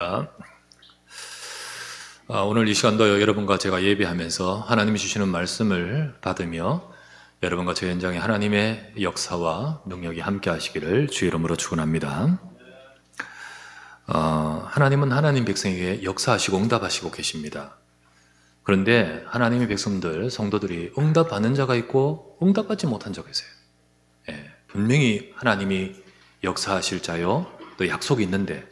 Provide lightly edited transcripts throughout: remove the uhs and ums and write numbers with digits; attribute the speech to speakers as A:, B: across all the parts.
A: 감사합니다. 오늘 이 시간도 여러분과 제가 예배하면서 하나님이 주시는 말씀을 받으며 여러분과 제 현장에 하나님의 역사와 능력이 함께 하시기를 주의 이름으로 축원합니다. 하나님은 하나님 백성에게 역사하시고 응답하시고 계십니다. 그런데 하나님의 백성들, 성도들이 응답받는 자가 있고 응답받지 못한 자가 있어요. 분명히 하나님이 역사하실 자요, 또 약속이 있는데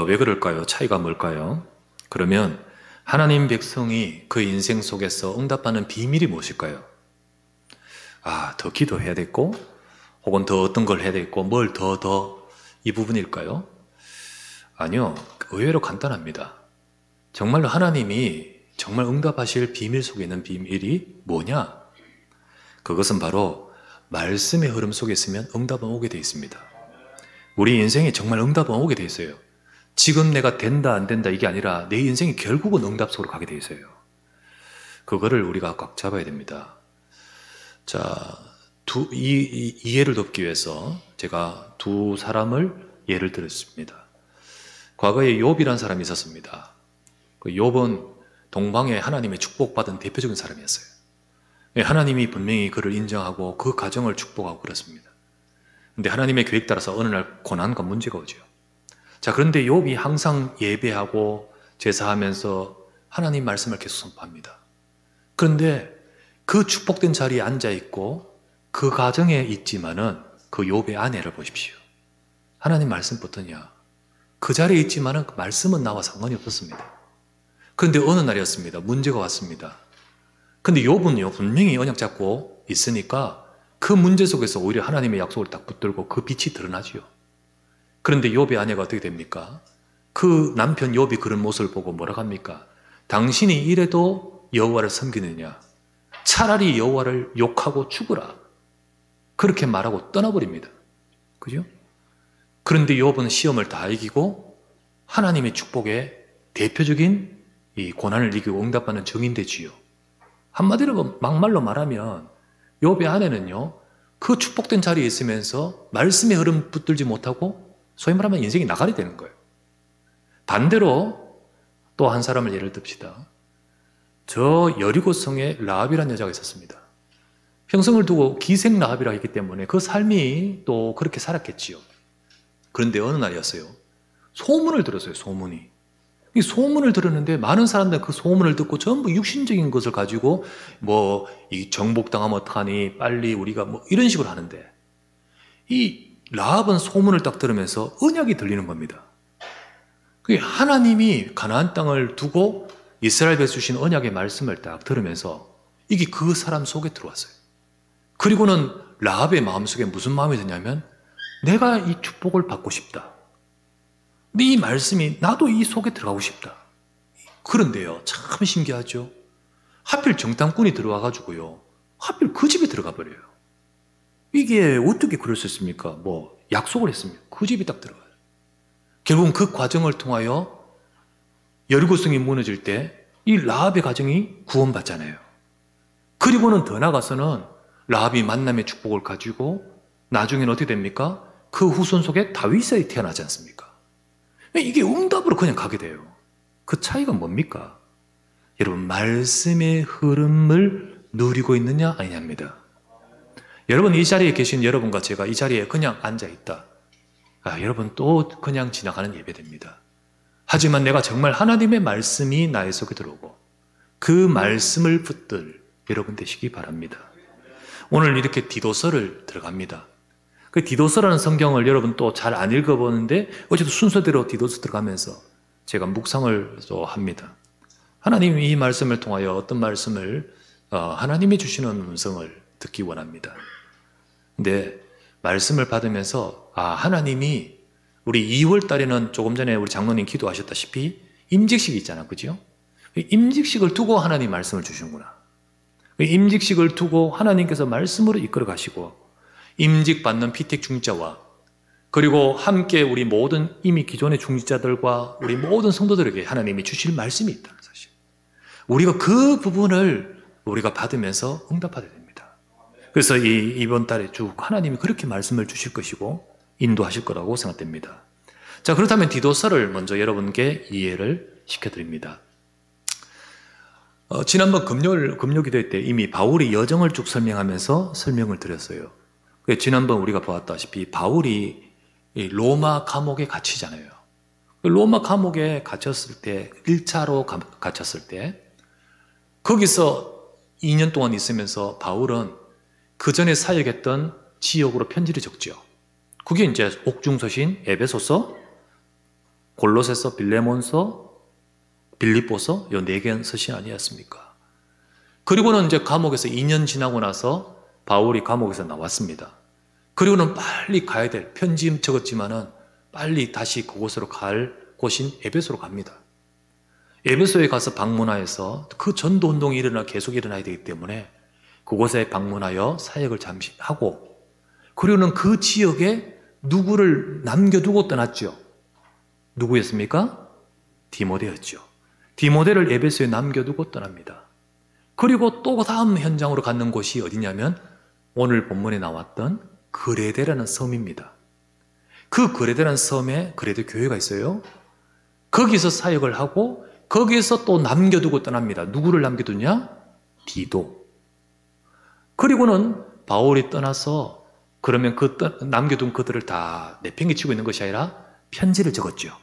A: 왜 그럴까요? 차이가 뭘까요? 그러면 하나님 백성이 그 인생 속에서 응답받는 비밀이 무엇일까요? 더 기도해야 되겠고, 혹은 더 어떤 걸 해야 되겠고, 뭘 더 이 부분일까요? 아니요, 의외로 간단합니다. 정말로 하나님이 정말 응답하실 비밀 속에 있는 비밀이 뭐냐? 그것은 바로 말씀의 흐름 속에 있으면 응답은 오게 되어 있습니다. 우리 인생에 정말 응답은 오게 되어 있어요. 지금 내가 된다 안 된다 이게 아니라 내 인생이 결국은 응답 속으로 가게 되어 있어요. 그거를 우리가 꽉 잡아야 됩니다. 자, 이해를 돕기 위해서 제가 두 사람을 예를 들었습니다. 과거에 욥이라는 사람이 있었습니다. 그 욥은 동방에 하나님의 축복받은 대표적인 사람이었어요. 하나님이 분명히 그를 인정하고 그 가정을 축복하고 그렇습니다. 근데 하나님의 계획 따라서 어느 날 고난과 문제가 오죠. 자, 그런데 욥이 항상 예배하고 제사하면서 하나님 말씀을 계속 선포합니다. 그런데 그 축복된 자리에 앉아있고 그 가정에 있지만은 그 욥의 아내를 보십시오. 하나님 말씀 붙었냐? 그 자리에 있지만은 그 말씀은 나와 상관이 없었습니다. 그런데 어느 날이었습니다. 문제가 왔습니다. 근데 욥은요, 분명히 언약 잡고 있으니까 그 문제 속에서 오히려 하나님의 약속을 딱 붙들고 그 빛이 드러나지요. 그런데 욥의 아내가 어떻게 됩니까? 그 남편 욥이 그런 모습을 보고 뭐라고 합니까? 당신이 이래도 여호와를 섬기느냐? 차라리 여호와를 욕하고 죽으라. 그렇게 말하고 떠나버립니다. 그죠? 그런데 욥은 시험을 다 이기고 하나님의 축복에 대표적인 이 고난을 이기고 응답받는 증인되지요. 한마디로 막말로 말하면 욥의 아내는요, 그 축복된 자리에 있으면서 말씀의 흐름 붙들지 못하고 소위 말하면 인생이 나가리 되는 거예요. 반대로 또 한 사람을 예를 듭시다. 저 여리고성에 라합이라는 여자가 있었습니다. 평생을 두고 기생 라합이라 했기 때문에 그 삶이 또 그렇게 살았겠지요. 그런데 어느 날이었어요. 소문을 들었어요. 소문이. 이 소문을 들었는데 많은 사람들이 그 소문을 듣고 전부 육신적인 것을 가지고 이 정복당하면 어떡하니, 빨리 우리가 이런 식으로 하는데, 이 라합은 소문을 딱 들으면서 언약이 들리는 겁니다. 그게 하나님이 가나안 땅을 두고 이스라엘 백성 주신 언약의 말씀을 딱 들으면서 이게 그 사람 속에 들어왔어요. 그리고는 라합의 마음속에 무슨 마음이 드냐면, 내가 이 축복을 받고 싶다. 근데 이 말씀이 나도 이 속에 들어가고 싶다. 그런데요, 참 신기하죠. 하필 정탐꾼이 들어와가지고요, 하필 그 집에 들어가 버려요. 이게 어떻게 그럴 수 있습니까? 약속을 했습니다. 그 집이 딱 들어가요. 결국은 그 과정을 통하여 여리고성이 무너질 때 이 라합의 가정이 구원받잖아요. 그리고는 더 나아가서는 라합이 만남의 축복을 가지고 나중에는 어떻게 됩니까? 그 후손 속에 다윗이 태어나지 않습니까? 이게 응답으로 그냥 가게 돼요. 그 차이가 뭡니까? 여러분, 말씀의 흐름을 누리고 있느냐 아니냐입니다. 여러분, 이 자리에 계신 여러분과 제가 이 자리에 그냥 앉아있다. 여러분 또 그냥 지나가는 예배됩니다. 하지만 내가 정말 하나님의 말씀이 나의 속에 들어오고 그 말씀을 붙들 여러분 되시기 바랍니다. 오늘 이렇게 디도서를 들어갑니다. 그 디도서라는 성경을 여러분 또 잘 안 읽어보는데 어쨌든 순서대로 디도서 들어가면서 제가 묵상을 또 합니다. 하나님이 이 말씀을 통하여 어떤 말씀을 하나님이 주시는 음성을 듣기 원합니다. 근데 말씀을 받으면서 하나님이 우리 2월 달에는 조금 전에 우리 장로님 기도하셨다시피 임직식이 있잖아, 그죠? 임직식을 두고 하나님 말씀을 주시는구나. 임직식을 두고 하나님께서 말씀으로 이끌어 가시고 임직 받는 피택 중직자와 그리고 함께 우리 모든 이미 기존의 중직자들과 우리 모든 성도들에게 하나님이 주실 말씀이 있다는 사실. 우리가 그 부분을 우리가 받으면서 응답하게 됩니다. 그래서 이번 달에 쭉 하나님이 그렇게 말씀을 주실 것이고 인도하실 거라고 생각됩니다. 자, 그렇다면 디도서를 먼저 여러분께 이해를 시켜드립니다. 지난번 금요 기도회 때 이미 바울이 여정을 쭉 설명하면서 설명을 드렸어요. 지난번 우리가 보았다시피 바울이 로마 감옥에 갇히잖아요. 로마 감옥에 갇혔을 때, 1차로 갇혔을 때, 거기서 2년 동안 있으면서 바울은 그 전에 사역했던 지역으로 편지를 적죠. 그게 이제 옥중서신, 에베소서, 골로새서, 빌레몬서, 빌립보서, 요 4개 서신 아니었습니까? 그리고는 이제 감옥에서 2년 지나고 나서 바울이 감옥에서 나왔습니다. 그리고는 빨리 가야 될, 편지 적었지만은 빨리 다시 그곳으로 갈 곳인 에베소로 갑니다. 에베소에 가서 방문하여서 그 전도 운동이 계속 일어나야 되기 때문에 그곳에 방문하여 사역을 잠시 하고, 그리고는 그 지역에 누구를 남겨두고 떠났죠. 누구였습니까? 디모데였죠. 디모데를 에베소에 남겨두고 떠납니다. 그리고 또 다음 현장으로 가는 곳이 어디냐면 오늘 본문에 나왔던 그레데라는 섬입니다. 그 그레데라는 섬에 그레데 교회가 있어요. 거기서 사역을 하고 거기에서 또 남겨두고 떠납니다. 누구를 남겨두냐? 디도. 그리고는 바울이 떠나서 그러면 남겨둔 그들을 다 내팽개치고 있는 것이 아니라 편지를 적었죠.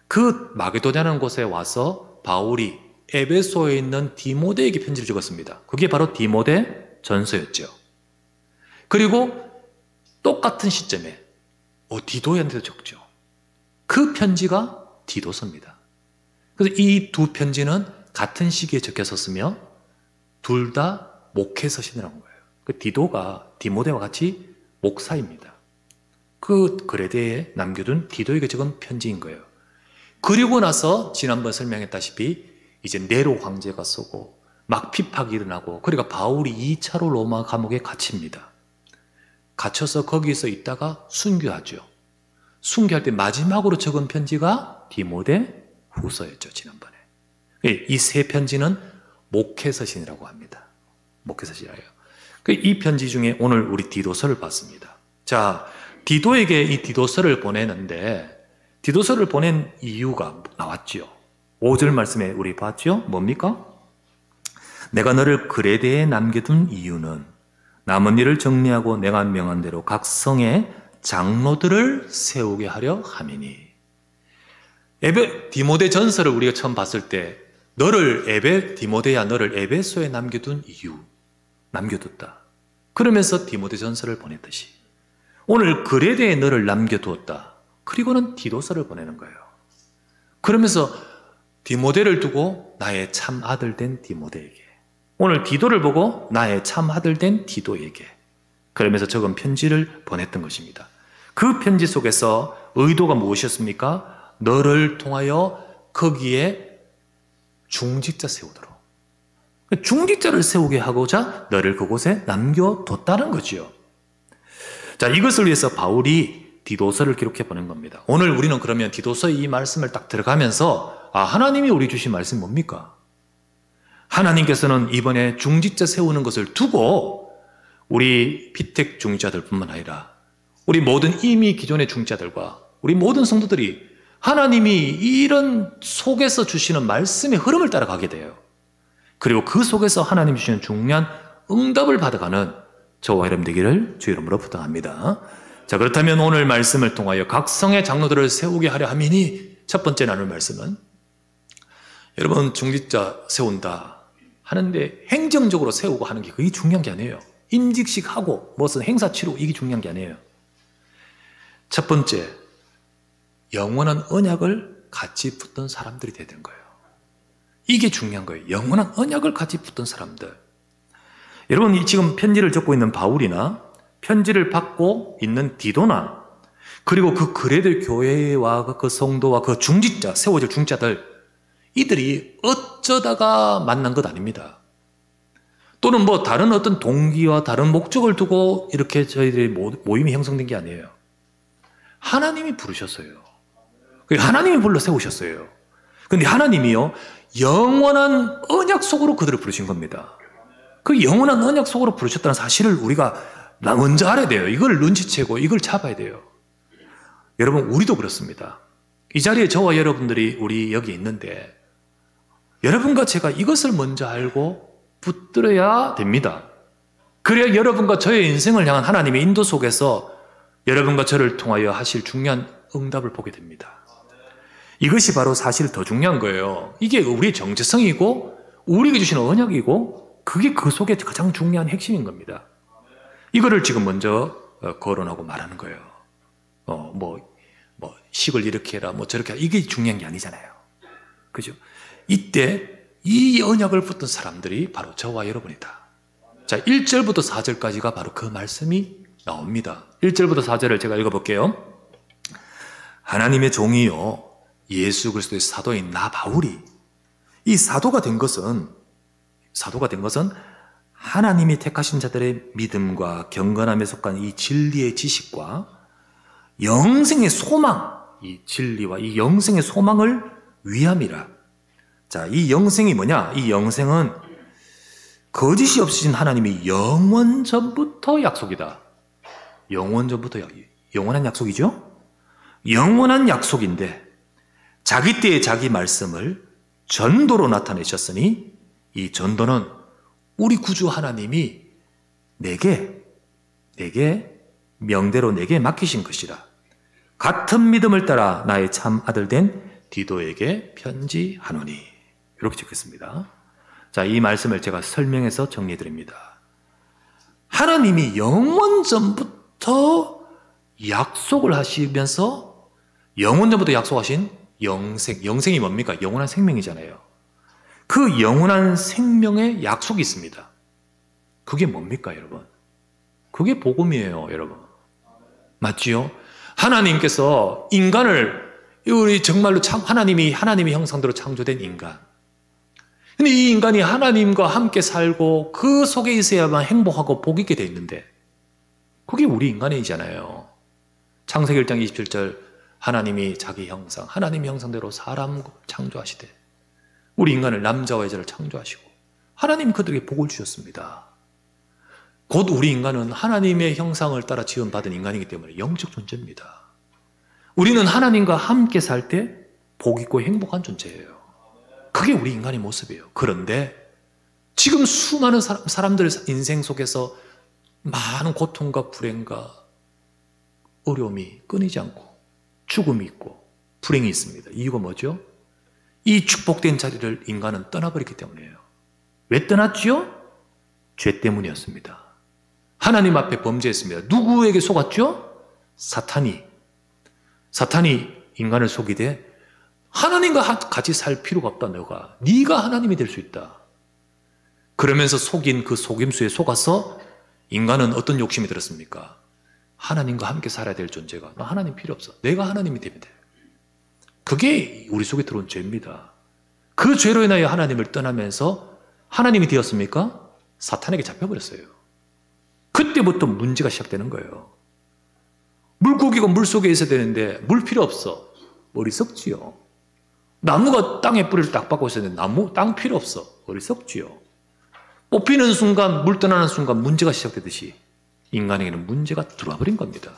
A: 그 마게도냐라는 곳에 와서 바울이 에베소에 있는 디모데에게 편지를 적었습니다. 그게 바로 디모데 전서였죠. 그리고 똑같은 시점에 디도한테도 적죠. 그 편지가 디도서입니다. 그래서 이 두 편지는 같은 시기에 적혔었으며 둘 다 목회서신이라는 거예요. 그 디도가 디모데와 같이 목사입니다. 그 그레데에 남겨둔 디도에게 적은 편지인 거예요. 그리고 나서 지난번 설명했다시피 이제 네로 황제가 쓰고 막 핍박이 일어나고, 그러니까 바울이 2차로 로마 감옥에 갇힙니다. 갇혀서 거기서 있다가 순교하죠. 순교할 때 마지막으로 적은 편지가 디모데 후서였죠, 지난번에. 이 세 편지는 목회서신이라고 합니다. 목회서신이에요. 이 편지 중에 오늘 우리 디도서를 봤습니다. 자, 디도에게 이 디도서를 보내는데 디도서를 보낸 이유가 나왔죠. 5절 말씀에 우리 봤죠? 뭡니까? 내가 너를 그레데에 남겨둔 이유는 남은 일을 정리하고 내가 명한 대로 각 성에 장로들을 세우게 하려 함이니. 디모데 전서를 우리가 처음 봤을 때 디모데야 너를 에베소에 남겨둔 이유, 남겨뒀다. 그러면서 디모데 전서를 보냈듯이 오늘 그레데에 너를 남겨두었다. 그리고는 디도서를 보내는 거예요. 그러면서 디모데를 두고 나의 참 아들 된 디모데에게, 오늘 디도를 보고 나의 참 아들 된 디도에게, 그러면서 적은 편지를 보냈던 것입니다. 그 편지 속에서 의도가 무엇이었습니까? 너를 통하여 거기에 중직자 세우도록, 중직자를 세우게 하고자 너를 그곳에 남겨뒀다는 거지요. 자, 이것을 위해서 바울이 디도서를 기록해 보낸 겁니다. 오늘 우리는 그러면 디도서의 이 말씀을 딱 들어가면서 하나님이 우리 주신 말씀이 뭡니까? 하나님께서는 이번에 중직자 세우는 것을 두고 우리 피택 중직자들 뿐만 아니라 우리 모든 이미 기존의 중직자들과 우리 모든 성도들이 하나님이 이런 속에서 주시는 말씀의 흐름을 따라가게 돼요. 그리고 그 속에서 하나님 주시는 중요한 응답을 받아가는 저와 여러분 되기를 주 이름으로 부탁합니다. 자, 그렇다면 오늘 말씀을 통하여 각 성의 장로들을 세우게 하려 함이니, 첫 번째 나눌 말씀은 여러분 중직자 세운다 하는데 행정적으로 세우고 하는 게 그게 중요한 게 아니에요. 임직식 하고 무슨 행사 치르고 이게 중요한 게 아니에요. 첫 번째, 영원한 언약을 같이 붙던 사람들이 돼야 되는 거예요. 이게 중요한 거예요. 영원한 언약을 같이 붙던 사람들. 여러분, 지금 편지를 적고 있는 바울이나 편지를 받고 있는 디도나, 그리고 그 그레데 교회와 그 성도와 그 중직자, 세워질 중직자들, 이들이 어쩌다가 만난 것 아닙니다. 또는 뭐 다른 어떤 동기와 다른 목적을 두고 이렇게 저희들이 모임이 형성된 게 아니에요. 하나님이 부르셨어요. 하나님이 불러 세우셨어요. 그런데 하나님이요, 영원한 언약 속으로 그들을 부르신 겁니다. 그 영원한 언약 속으로 부르셨다는 사실을 우리가 먼저 알아야 돼요. 이걸 눈치채고 이걸 잡아야 돼요. 여러분, 우리도 그렇습니다. 이 자리에 저와 여러분들이 우리 여기 있는데 여러분과 제가 이것을 먼저 알고 붙들어야 됩니다. 그래야 여러분과 저의 인생을 향한 하나님의 인도 속에서 여러분과 저를 통하여 하실 중요한 응답을 보게 됩니다. 이것이 바로 사실 더 중요한 거예요. 이게 우리의 정체성이고 우리에게 주신 언약이고 그게 그 속에 가장 중요한 핵심인 겁니다. 이거를 지금 먼저 거론하고 말하는 거예요. 식을 이렇게 해라, 저렇게 해라. 이게 중요한 게 아니잖아요. 그죠? 이때 이 언약을 붙든 사람들이 바로 저와 여러분이다. 자, 1절부터 4절까지가 바로 그 말씀이 나옵니다. 1절부터 4절을 제가 읽어볼게요. 하나님의 종이요 예수 그리스도의 사도인 나 바울이 이 사도가 된 것은 하나님이 택하신 자들의 믿음과 경건함에 속한 이 진리의 지식과 영생의 소망, 이 진리와 이 영생의 소망을 위함이라. 자, 이 영생이 뭐냐? 이 영생은 거짓이 없으신 하나님이 영원 전부터 약속이다. 영원 전부터 영원한 약속이죠? 영원한 약속인데 자기 때에 자기 말씀을 전도로 나타내셨으니 이 전도는 우리 구주 하나님이 내게 명대로 내게 맡기신 것이라. 같은 믿음을 따라 나의 참 아들 된 디도에게 편지하노니. 이렇게 적혔습니다. 자, 이 말씀을 제가 설명해서 정리해 드립니다. 하나님이 영원 전부터 약속을 하시면서 영원 전부터 약속하신 영생이 뭡니까? 영원한 생명이잖아요. 그 영원한 생명의 약속이 있습니다. 그게 뭡니까, 여러분? 그게 복음이에요, 여러분. 맞지요? 하나님께서 인간을 우리 정말로 하나님의 형상대로 창조된 인간. 근데 이 인간이 하나님과 함께 살고 그 속에 있어야만 행복하고 복 있게 돼 있는데 그게 우리 인간이잖아요. 창세기 1장 27절 하나님이 자기 형상, 하나님의 형상대로 사람 창조하시되 우리 인간을 남자와 여자를 창조하시고 하나님 그들에게 복을 주셨습니다. 곧 우리 인간은 하나님의 형상을 따라 지음받은 인간이기 때문에 영적 존재입니다. 우리는 하나님과 함께 살 때 복 있고 행복한 존재예요. 그게 우리 인간의 모습이에요. 그런데 지금 수많은 사람들의 인생 속에서 많은 고통과 불행과 어려움이 끊이지 않고 죽음이 있고 불행이 있습니다. 이유가 뭐죠? 이 축복된 자리를 인간은 떠나버렸기 때문이에요. 왜 떠났지요? 죄 때문이었습니다. 하나님 앞에 범죄했습니다. 누구에게 속았죠? 사탄이 인간을 속이되 하나님과 같이 살 필요가 없다. 네가 하나님이 될 수 있다. 그러면서 속인 그 속임수에 속아서 인간은 어떤 욕심이 들었습니까? 하나님과 함께 살아야 될 존재가 나 하나님 필요 없어. 내가 하나님이 되면 돼. 그게 우리 속에 들어온 죄입니다. 그 죄로 인하여 하나님을 떠나면서 하나님이 되었습니까? 사탄에게 잡혀버렸어요. 그때부터 문제가 시작되는 거예요. 물고기가 물속에 있어야 되는데 물 필요 없어. 어리석지요. 나무가 땅에 뿌리를 딱 박고 있어야 되는데 땅 필요 없어. 어리석지요. 뽑히는 순간, 물 떠나는 순간 문제가 시작되듯이 인간에게는 문제가 들어와 버린 겁니다.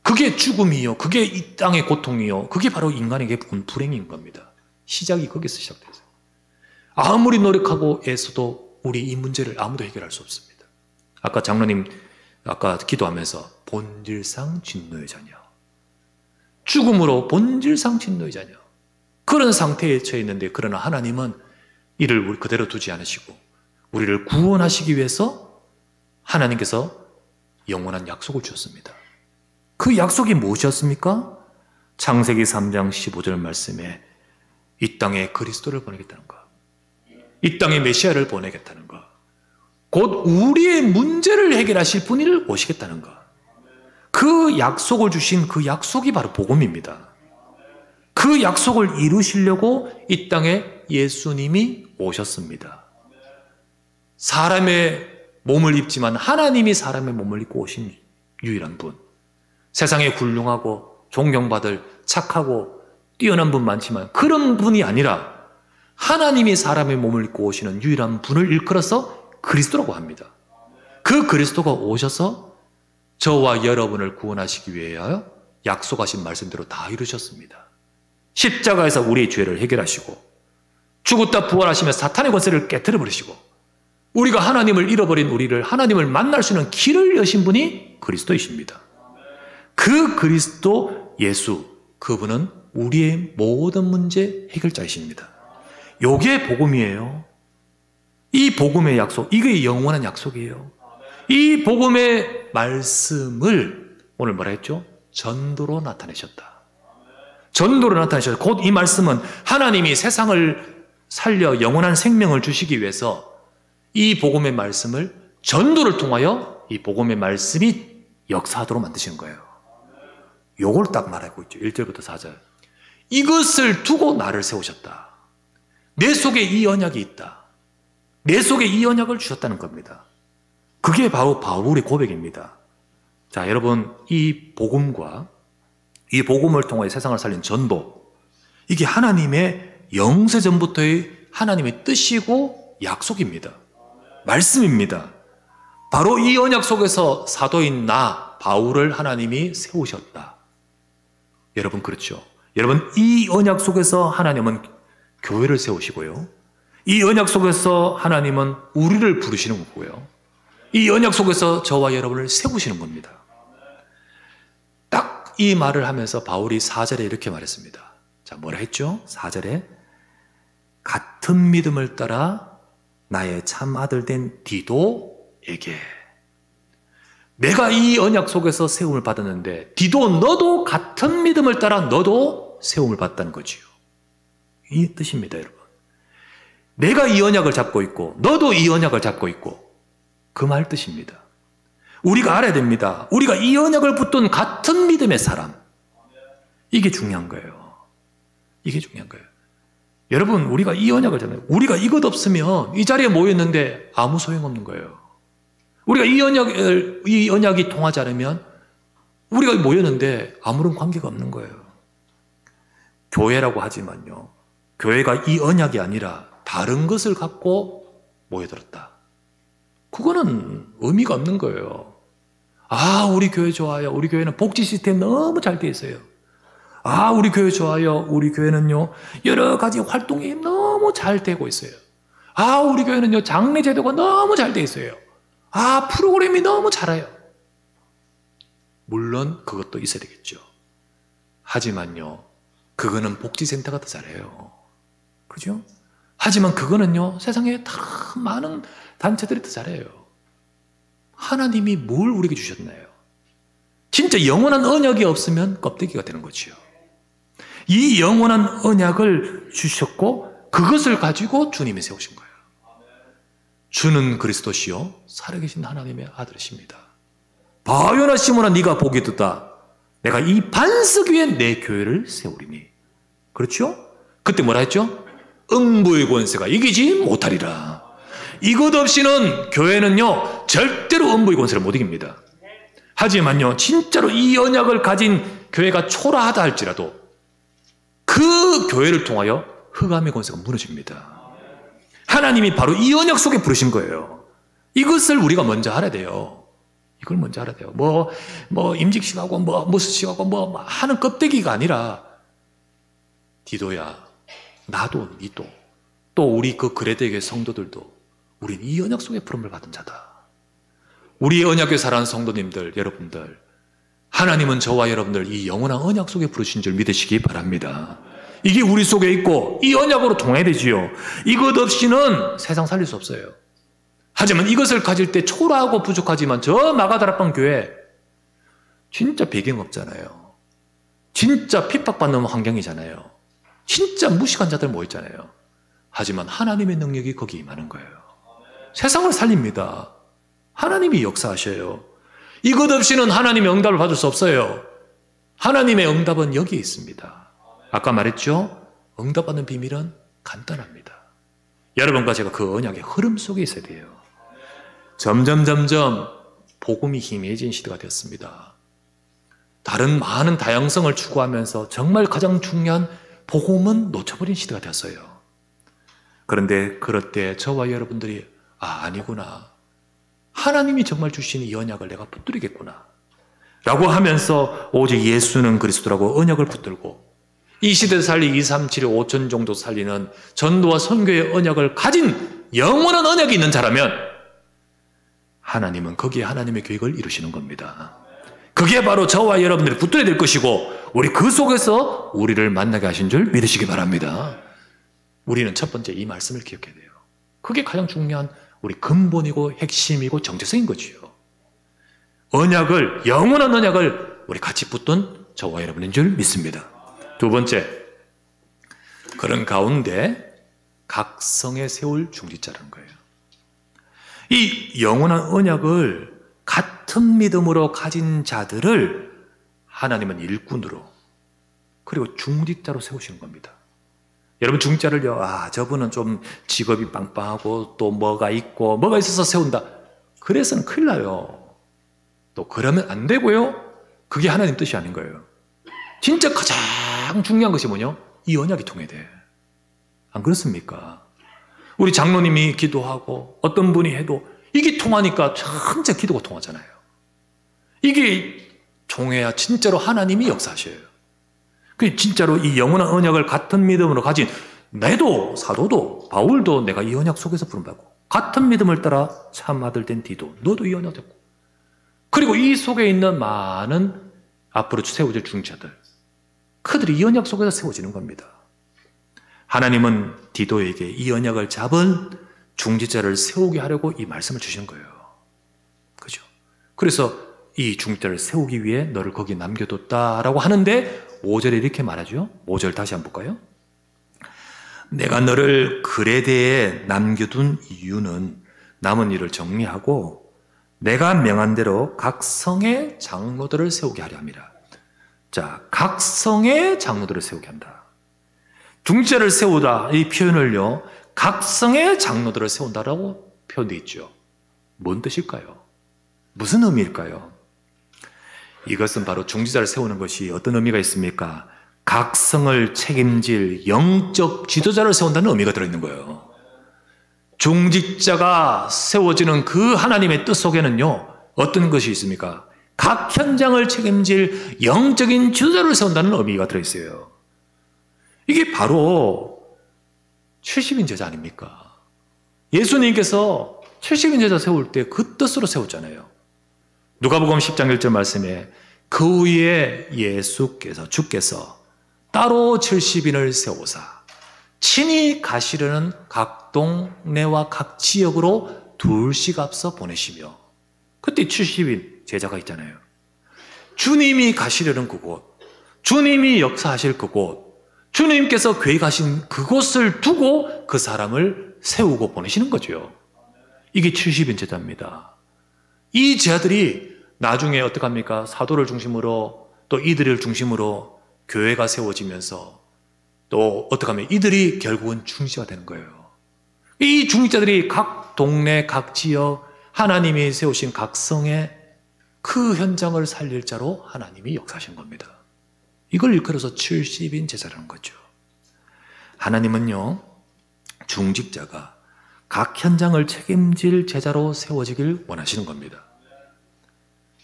A: 그게 죽음이요. 그게 이 땅의 고통이요. 그게 바로 인간에게 본 불행인 겁니다. 시작이 거기서 시작돼서. 아무리 노력하고 애써도 우리 이 문제를 아무도 해결할 수 없습니다. 아까 장로님 기도하면서 본질상 진노의 자녀. 죽음으로 본질상 진노의 자녀. 그런 상태에 처해 있는데 그러나 하나님은 이를 그대로 두지 않으시고 우리를 구원하시기 위해서 하나님께서 영원한 약속을 주셨습니다. 그 약속이 무엇이었습니까? 창세기 3장 15절 말씀에 이 땅에 그리스도를 보내겠다는 것, 이 땅에 메시아를 보내겠다는 것, 곧 우리의 문제를 해결하실 분이 오시겠다는 것, 그 약속을 주신 그 약속이 바로 복음입니다. 그 약속을 이루시려고 이 땅에 예수님이 오셨습니다. 사람의 몸을 입지만 하나님이 사람의 몸을 입고 오신 유일한 분. 세상에 훌륭하고 존경받을 착하고 뛰어난 분 많지만 그런 분이 아니라 하나님이 사람의 몸을 입고 오시는 유일한 분을 일컬어서 그리스도라고 합니다. 그 그리스도가 오셔서 저와 여러분을 구원하시기 위하여 약속하신 말씀대로 다 이루셨습니다. 십자가에서 우리의 죄를 해결하시고 죽었다 부활하시며 사탄의 권세를 깨뜨려 버리시고 우리가 하나님을 잃어버린 우리를 하나님을 만날 수 있는 길을 여신 분이 그리스도이십니다. 그 그리스도 예수, 그분은 우리의 모든 문제 해결자이십니다. 요게 복음이에요. 이 복음의 약속, 이게 영원한 약속이에요. 이 복음의 말씀을 오늘 뭐라 했죠? 전도로 나타내셨다. 전도로 나타내셨다. 곧 이 말씀은 하나님이 세상을 살려 영원한 생명을 주시기 위해서 이 복음의 말씀을 전도를 통하여 이 복음의 말씀이 역사하도록 만드시는 거예요. 요걸 딱 말하고 있죠. 1절부터 4절. 이것을 두고 나를 세우셨다. 내 속에 이 언약이 있다. 내 속에 이 언약을 주셨다는 겁니다. 그게 바로 바울의 고백입니다. 자, 여러분, 이 복음과 이 복음을 통해 세상을 살린 전도, 이게 하나님의 영세전부터의 하나님의 뜻이고 약속입니다. 말씀입니다. 바로 이 언약 속에서 사도인 나, 바울을 하나님이 세우셨다. 여러분, 그렇죠? 여러분, 이 언약 속에서 하나님은 교회를 세우시고요. 이 언약 속에서 하나님은 우리를 부르시는 거고요. 이 언약 속에서 저와 여러분을 세우시는 겁니다. 딱 이 말을 하면서 바울이 4절에 이렇게 말했습니다. 자, 뭐라 했죠? 4절에 같은 믿음을 따라 나의 참 아들 된 디도에게. 내가 이 언약 속에서 세움을 받았는데 디도 너도 같은 믿음을 따라 너도 세움을 받았다는 거지요. 이 뜻입니다, 여러분. 내가 이 언약을 잡고 있고 너도 이 언약을 잡고 있고 그 말 뜻입니다. 우리가 알아야 됩니다. 우리가 이 언약을 붙든 같은 믿음의 사람. 이게 중요한 거예요. 이게 중요한 거예요. 여러분, 우리가 이 언약을 잡아요. 우리가 이것 없으면 이 자리에 모였는데 아무 소용없는 거예요. 우리가 이 언약이 통하지 않으면 우리가 모였는데 아무런 관계가 없는 거예요. 교회라고 하지만요. 교회가 이 언약이 아니라 다른 것을 갖고 모여들었다. 그거는 의미가 없는 거예요. 아, 우리 교회 좋아요. 우리 교회는 복지 시스템 너무 잘 돼 있어요. 아, 우리 교회 좋아요. 우리 교회는요, 여러 가지 활동이 너무 잘 되고 있어요. 아, 우리 교회는요, 장례 제도가 너무 잘 돼 있어요. 아, 프로그램이 너무 잘해요. 물론 그것도 있어야 되겠죠. 하지만요, 그거는 복지센터가 더 잘해요. 그죠? 하지만 그거는요, 세상에 다 많은 단체들이 더 잘해요. 하나님이 뭘 우리에게 주셨나요? 진짜 영원한 언약이 없으면 껍데기가 되는 거지요. 이 영원한 언약을 주셨고 그것을 가지고 주님이 세우신 거예요. 주는 그리스도시요 살아계신 하나님의 아들이십니다. 바요나 시몬아 네가 복이 있다. 내가 이 반석 위에 내 교회를 세우리니. 그렇죠? 그때 뭐라 했죠? 음부의 권세가 이기지 못하리라. 이것 없이는 교회는요 절대로 음부의 권세를 못 이깁니다. 하지만요 진짜로 이 언약을 가진 교회가 초라하다 할지라도 그 교회를 통하여 흑암의 권세가 무너집니다. 하나님이 바로 이 언약 속에 부르신 거예요. 이것을 우리가 먼저 알아야 돼요. 이걸 먼저 알아야 돼요. 임직식하고 무스식하고 하는 껍데기가 아니라 디도야, 나도 니도 또 우리 그 그레데의 성도들도 우린 이 언약 속에 부름을 받은 자다. 우리의 언약에 살아가는 성도님들, 여러분들, 하나님은 저와 여러분들 이 영원한 언약 속에 부르신 줄 믿으시기 바랍니다. 이게 우리 속에 있고 이 언약으로 통해야 되지요. 이것 없이는 세상 살릴 수 없어요. 하지만 이것을 가질 때 초라하고 부족하지만 저 마가다락방 교회 진짜 배경 없잖아요. 진짜 핍박받는 환경이잖아요. 진짜 무식한 자들 모였잖아요. 하지만 하나님의 능력이 거기 임하는 거예요. 세상을 살립니다. 하나님이 역사하셔요. 이것 없이는 하나님의 응답을 받을 수 없어요. 하나님의 응답은 여기에 있습니다. 아까 말했죠? 응답받는 비밀은 간단합니다. 여러분과 제가 그 언약의 흐름 속에 있어야 돼요. 점점 복음이 희미해진 시대가 되었습니다. 다른 많은 다양성을 추구하면서 정말 가장 중요한 복음은 놓쳐버린 시대가 되었어요. 그런데 그럴 때 저와 여러분들이 아니구나. 하나님이 정말 주신 이 언약을 내가 붙들이겠구나. 라고 하면서 오직 예수는 그리스도라고 언약을 붙들고 이 시대 살리 2, 3, 7, 5천 정도 살리는 전도와 선교의 언약을 가진 영원한 언약이 있는 자라면 하나님은 거기에 하나님의 계획을 이루시는 겁니다. 그게 바로 저와 여러분들이 붙들어야 될 것이고 우리 그 속에서 우리를 만나게 하신 줄 믿으시기 바랍니다. 우리는 첫 번째 이 말씀을 기억해야 돼요. 그게 가장 중요한 우리 근본이고 핵심이고 정체성인 거지요. 언약을, 영원한 언약을 우리 같이 붙든 저와 여러분인 줄 믿습니다. 두 번째, 그런 가운데 각성에 세울 중지자라는 거예요. 이 영원한 언약을 같은 믿음으로 가진 자들을 하나님은 일꾼으로 그리고 중직자로 세우시는 겁니다. 여러분 중직자를요, 저분은 좀 직업이 빵빵하고 또 뭐가 있고 뭐가 있어서 세운다. 그래서는 큰일 나요. 또 그러면 안 되고요. 그게 하나님 뜻이 아닌 거예요. 진짜 가장 중요한 것이 뭐냐? 이 언약이 통해야 돼. 안 그렇습니까? 우리 장로님이 기도하고 어떤 분이 해도 이게 통하니까 진짜 기도가 통하잖아요. 이게 통해야 진짜로 하나님이 역사하셔요. 진짜로 이 영원한 언약을 같은 믿음으로 가진 나도 사도도 바울도 내가 이 언약 속에서 부름받고 같은 믿음을 따라 참 아들 된 디도 너도 이 언약 됐고 그리고 이 속에 있는 많은 앞으로 세워질 중자들 그들이 이 언약 속에서 세워지는 겁니다. 하나님은 디도에게 이 언약을 잡은 중지자를 세우게 하려고 이 말씀을 주시는 거예요. 그죠? 그래서 이 중지자를 세우기 위해 너를 거기 남겨뒀다라고 하는데 5절에 이렇게 말하죠. 5절 다시 한번 볼까요? 내가 너를 그레데에 남겨둔 이유는 남은 일을 정리하고 내가 명한 대로 각 성의 장로들을 세우게 하려 함이라. 자, 각 성의 장로들을 세우게 한다. 중지자를 세우다 이 표현을요, 각 성의 장로들을 세운다라고 표현되어 있죠. 뭔 뜻일까요? 무슨 의미일까요? 이것은 바로 중지자를 세우는 것이 어떤 의미가 있습니까? 각 성을 책임질 영적 지도자를 세운다는 의미가 들어있는 거예요. 중직자가 세워지는 그 하나님의 뜻 속에는요, 어떤 것이 있습니까? 각 현장을 책임질 영적인 지도자를 세운다는 의미가 들어있어요. 이게 바로 70인 제자 아닙니까? 예수님께서 70인 제자 세울 때 그 뜻으로 세웠잖아요. 누가복음 10장 1절 말씀에 그 위에 주께서 따로 70인을 세우사 친히 가시려는 각 동네와 각 지역으로 둘씩 앞서 보내시며 그때 70인 제자가 있잖아요. 주님이 가시려는 그곳, 주님이 역사하실 그곳, 주님께서 계획하신 그곳을 두고 그 사람을 세우고 보내시는 거죠. 이게 70인 제자입니다. 이 제자들이 나중에 어떡합니까? 사도를 중심으로 또 이들을 중심으로 교회가 세워지면서 또 어떡하면 이들이 결국은 중지자가 되는 거예요. 이 중지자들이 각 동네, 각 지역, 하나님이 세우신 각 성에 그 현장을 살릴 자로 하나님이 역사하신 겁니다. 이걸 일컬어서 70인 제자라는 거죠. 하나님은요, 중직자가 각 현장을 책임질 제자로 세워지길 원하시는 겁니다.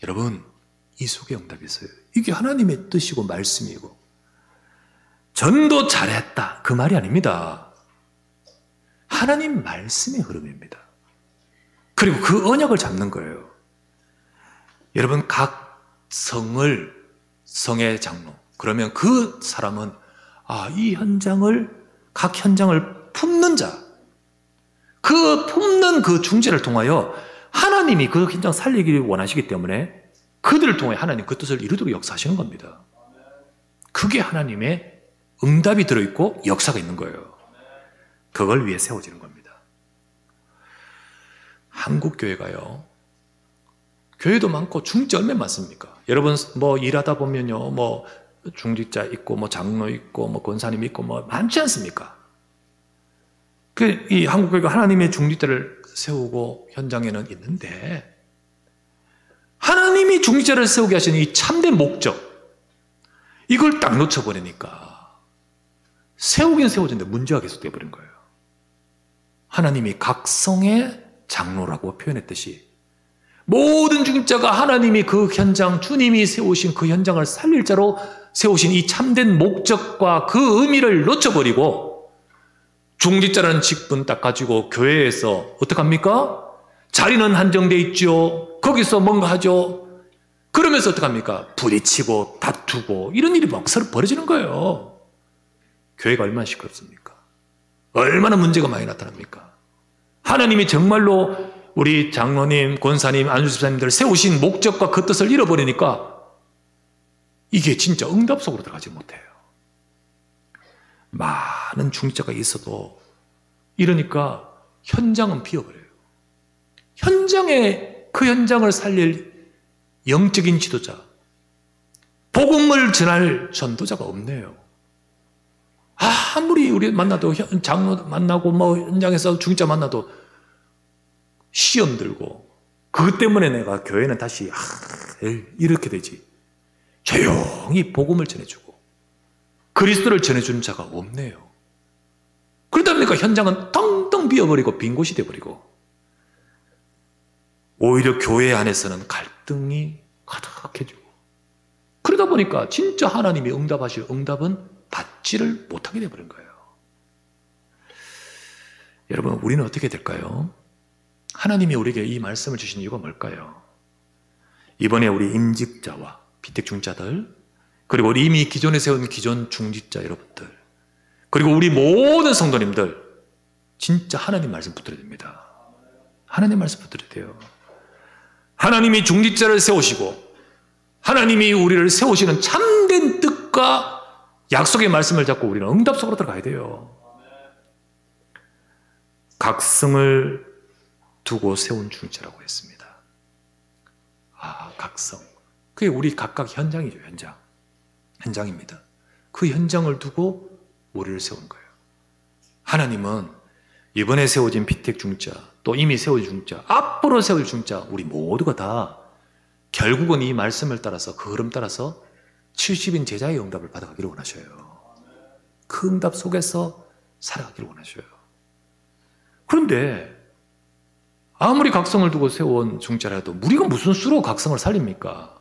A: 여러분, 이 속에 응답이 있어요. 이게 하나님의 뜻이고 말씀이고 전도 잘했다 그 말이 아닙니다. 하나님 말씀의 흐름입니다. 그리고 그 언약을 잡는 거예요. 여러분, 각 성의 장로, 그러면 그 사람은 이 각 현장을 품는 자, 그 품는 그 중재를 통하여 하나님이 그 현장 살리기를 원하시기 때문에 그들을 통해 하나님 그 뜻을 이루도록 역사하시는 겁니다. 그게 하나님의 응답이 들어있고 역사가 있는 거예요. 그걸 위해 세워지는 겁니다. 한국 교회가요, 교회도 많고 중직자 얼마나 많습니까? 여러분 뭐 일하다 보면요, 뭐 중직자 있고 뭐 장로 있고 뭐 권사님 있고 뭐 많지 않습니까? 이 한국 교회가 하나님의 중직자를 세우고 현장에는 있는데 하나님이 중직자를 세우게 하신 이 참된 목적, 이걸 딱 놓쳐버리니까 세우긴 세워졌는데 문제가 계속돼 버린 거예요. 하나님이 각 성의 장로라고 표현했듯이 모든 중직자가 하나님이 그 현장, 주님이 세우신 그 현장을 살릴 자로 세우신 이 참된 목적과 그 의미를 놓쳐버리고 중직자라는 직분 딱 가지고 교회에서 어떡합니까? 자리는 한정돼 있죠. 거기서 뭔가 하죠. 그러면서 어떡합니까? 부딪히고 다투고 이런 일이 막 서로 벌어지는 거예요. 교회가 얼마나 시끄럽습니까? 얼마나 문제가 많이 나타납니까? 하나님이 정말로 우리 장로님, 권사님, 안수집사님들 세우신 목적과 그 뜻을 잃어버리니까 이게 진짜 응답 속으로 들어가지 못해요. 많은 중직자가 있어도 이러니까 현장은 비어버려요. 현장에 그 현장을 살릴 영적인 지도자, 복음을 전할 전도자가 없네요. 아무리 우리 만나도 장로 만나고 뭐 현장에서 중직자 만나도 시험 들고 그것 때문에 내가 교회는 다시 이렇게 되지. 조용히 복음을 전해주고 그리스도를 전해주는 자가 없네요. 그러다 보니까 현장은 텅텅 비어버리고 빈 곳이 되어버리고 오히려 교회 안에서는 갈등이 가득해지고 그러다 보니까 진짜 하나님이 응답하실 응답은 받지를 못하게 되어버린 거예요. 여러분, 우리는 어떻게 될까요? 하나님이 우리에게 이 말씀을 주신 이유가 뭘까요? 이번에 우리 임직자와 비택중직자들, 그리고 우리 이미 기존에 세운 기존 중직자 여러분들, 그리고 우리 모든 성도님들 진짜 하나님 말씀 붙들어야 됩니다. 하나님 말씀 붙들어야 돼요. 하나님이 중직자를 세우시고 하나님이 우리를 세우시는 참된 뜻과 약속의 말씀을 잡고 우리는 응답 속으로 들어가야 돼요. 각성을 두고 세운 중직자라고 했습니다. 각성. 그게 우리 각각 현장이죠. 현장입니다. 그 현장을 두고 우리를 세운 거예요. 하나님은 이번에 세워진 비택 중직자, 또 이미 세워진 중직자, 앞으로 세워질 중직자, 우리 모두가 다 결국은 이 말씀을 따라서, 그 흐름 따라서 70인 제자의 응답을 받아가기를 원하셔요. 그 응답 속에서 살아가기를 원하셔요. 그런데 아무리 각성을 두고 세운 중직자라도 우리가 무슨 수로 각성을 살립니까?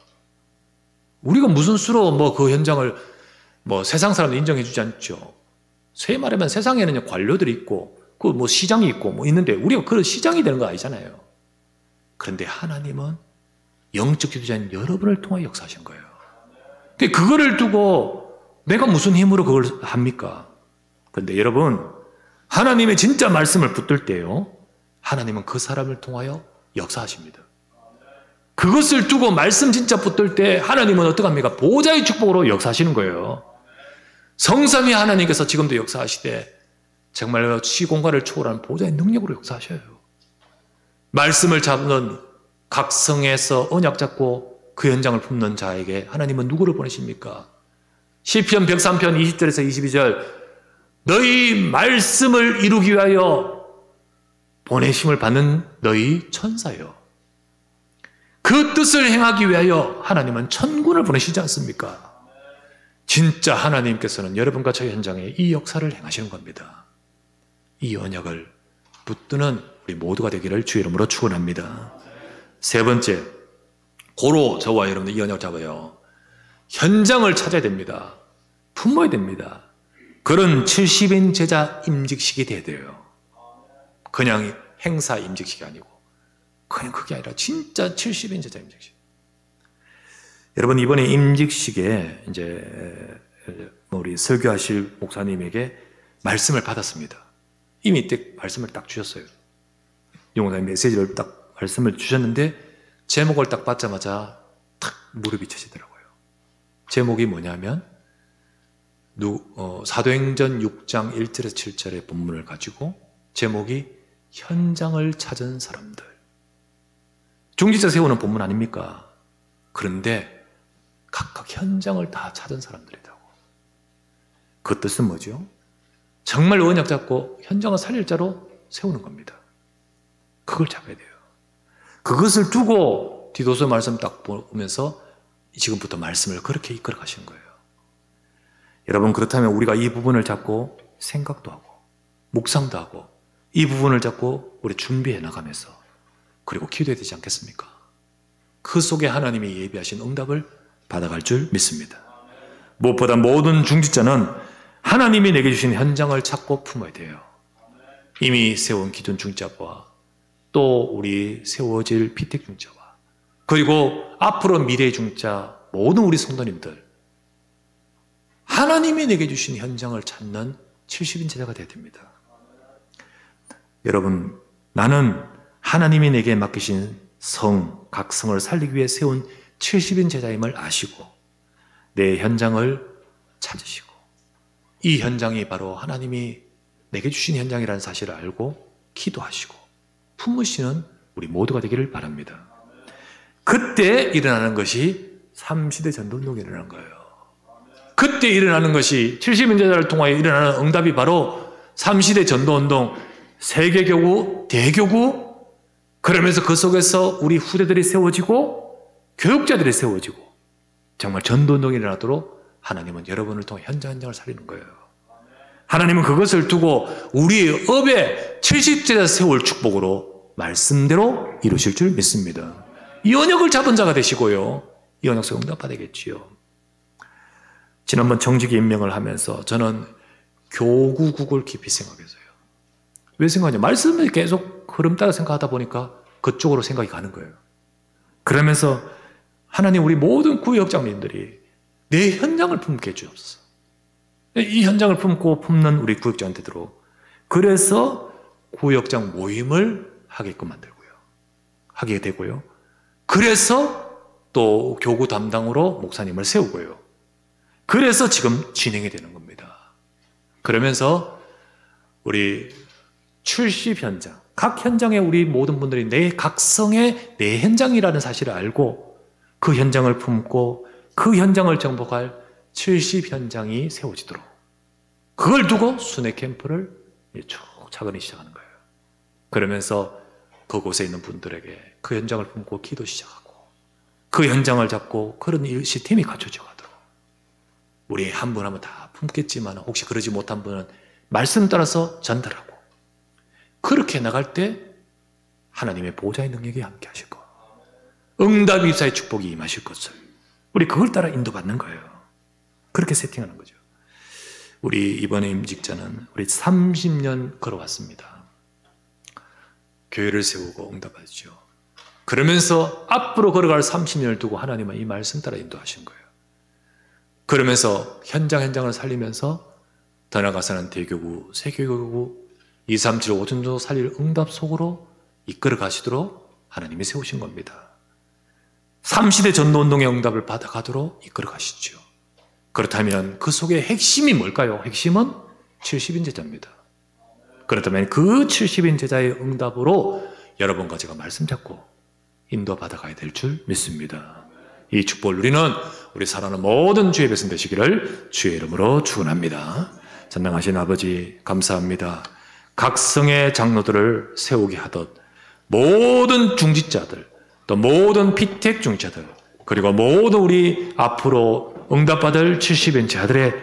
A: 우리가 무슨 수로 그 현장을 세상 사람들 인정해 주지 않죠. 쇠 말하면 세상에는 관료들이 있고 시장이 있고 있는데 우리가 그런 시장이 되는 거 아니잖아요. 그런데 하나님은 영적 지도자인 여러분을 통해 역사하신 거예요. 근데 그거를 두고 내가 무슨 힘으로 그걸 합니까? 그런데 여러분, 하나님의 진짜 말씀을 붙들 때요, 하나님은 그 사람을 통하여 역사하십니다. 그것을 두고 말씀 진짜 붙들 때 하나님은 어떡합니까? 보좌의 축복으로 역사하시는 거예요. 성삼위 하나님께서 지금도 역사하시되 정말 시공간을 초월하는 보좌의 능력으로 역사하셔요. 말씀을 잡는 각성에서 언약 잡고 그 현장을 품는 자에게 하나님은 누구를 보내십니까? 시편 103편 20절에서 22절, 너희 말씀을 이루기 위하여 보내심을 받는 너희 천사요, 그 뜻을 행하기 위하여 하나님은 천군을 보내시지 않습니까? 진짜 하나님께서는 여러분과 저희 현장에 이 역사를 행하시는 겁니다. 이 언약을 붙드는 우리 모두가 되기를 주의 이름으로 축원합니다. 세 번째, 고로 저와 여러분들 이 언약을 잡아요. 현장을 찾아야 됩니다. 품어야 됩니다. 그런 70인 제자 임직식이 돼야 돼요. 그냥 행사 임직식이 아니고 그냥 그게 아니라 진짜 70인 제자 임직식. 여러분, 이번에 임직식에 이제 우리 설교하실 목사님에게 말씀을 받았습니다. 이미 때 말씀을 딱 주셨어요. 용사님 메시지를 딱 말씀을 주셨는데 제목을 딱 받자마자 탁 무릎이 쳐지더라고요. 제목이 뭐냐면 사도행전 6장 1절에서 7절의 본문을 가지고 제목이 현장을 찾은 사람들. 중직자 세우는 본문 아닙니까? 그런데 각각 현장을 다 찾은 사람들이라고. 그 뜻은 뭐죠? 정말 언약 잡고 현장을 살릴 자로 세우는 겁니다. 그걸 잡아야 돼요. 그것을 두고 디도서 말씀 딱 보면서 지금부터 말씀을 그렇게 이끌어 가시는 거예요. 여러분, 그렇다면 우리가 이 부분을 잡고 생각도 하고 묵상도 하고 이 부분을 잡고 우리 준비해 나가면서 그리고 기도해야 되지 않겠습니까? 그 속에 하나님이 예비하신 응답을 받아갈 줄 믿습니다. 무엇보다 모든 중직자는 하나님이 내게 주신 현장을 찾고 품어야 돼요. 이미 세운 기존 중직자와 또 우리 세워질 피택 중직자와 그리고 앞으로 미래의 중직자 모든 우리 성도님들, 하나님이 내게 주신 현장을 찾는 70인 제자가 되어야 됩니다. 여러분, 나는 하나님이 내게 맡기신 각 성을 살리기 위해 세운 70인 제자임을 아시고 내 현장을 찾으시고 이 현장이 바로 하나님이 내게 주신 현장이라는 사실을 알고 기도하시고 품으시는 우리 모두가 되기를 바랍니다. 그때 일어나는 것이 3시대 전도운동이 일어나는 거예요. 그때 일어나는 것이 70인 제자를 통하여 일어나는 응답이 바로 3시대 전도운동, 세계교구, 대교구, 그러면서 그 속에서 우리 후대들이 세워지고 교육자들이 세워지고 정말 전도운동이 일어나도록 하나님은 여러분을 통해 현장을 살리는 거예요. 하나님은 그것을 두고 우리의 업에 70제자 세울 축복으로 말씀대로 이루실 줄 믿습니다. 이 언약을 잡은 자가 되시고요. 이 언약 속에 응답받아야겠지요. 지난번 정직이 임명을 하면서 저는 교구국을 깊이 생각했어요. 왜 생각하냐? 말씀을 계속 흐름 따라 생각하다 보니까 그쪽으로 생각이 가는 거예요. 그러면서 하나님 우리 모든 구역장님들이 내 현장을 품게 해주옵소서. 이 현장을 품고 품는 우리 구역장 되도록 그래서 구역장 모임을 하게끔 만들고요. 하게 되고요. 그래서 또 교구 담당으로 목사님을 세우고요. 그래서 지금 진행이 되는 겁니다. 그러면서 우리 70현장, 각 현장에 우리 모든 분들이 내 각성의 내 현장이라는 사실을 알고 그 현장을 품고 그 현장을 정복할 70현장이 세워지도록 그걸 두고 순회 캠프를 쭉 차근히 시작하는 거예요. 그러면서 그곳에 있는 분들에게 그 현장을 품고 기도 시작하고 그 현장을 잡고 그런 시스템이 갖춰져 가도록 우리 한 분 한 분 다 품겠지만 혹시 그러지 못한 분은 말씀 따라서 전달하고 그렇게 나갈 때 하나님의 보좌의 능력이 함께 하실 것, 응답 입사의 축복이 임하실 것을 우리 그걸 따라 인도받는 거예요. 그렇게 세팅하는 거죠. 우리 이번에 임직자는 우리 30년 걸어왔습니다. 교회를 세우고 응답하죠. 그러면서 앞으로 걸어갈 30년을 두고 하나님은 이 말씀 따라 인도하신 거예요. 그러면서 현장을 살리면서 더 나아가서는 대교구, 세계교구, 237, 5천조 살릴 응답 속으로 이끌어 가시도록 하나님이 세우신 겁니다. 3시대 전도운동의 응답을 받아가도록 이끌어 가시죠. 그렇다면 그 속에 핵심이 뭘까요? 핵심은 70인 제자입니다. 그렇다면 그 70인 제자의 응답으로 여러분과 제가 말씀 잡고 인도받아 가야 될 줄 믿습니다. 이 축복을 누리는 우리 사랑하는 모든 주의 백성 되시기를 주의 이름으로 축원합니다. 전능하신 아버지 감사합니다. 각성의 장로들을 세우게 하듯 모든 중직자들 또 모든 피택 중직자들 그리고 모든 우리 앞으로 응답받을 70인 자들의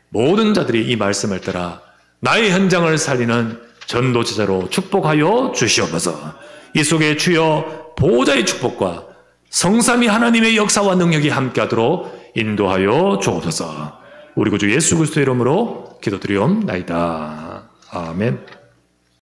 A: 모든 자들이 이 말씀을 따라 나의 현장을 살리는 전도제자로 축복하여 주시옵소서. 이 속에 주여 보호자의 축복과 성삼위 하나님의 역사와 능력이 함께하도록 인도하여 주옵소서. 우리 구주 예수 그리스도의 이름으로 기도드리옵나이다. 아멘.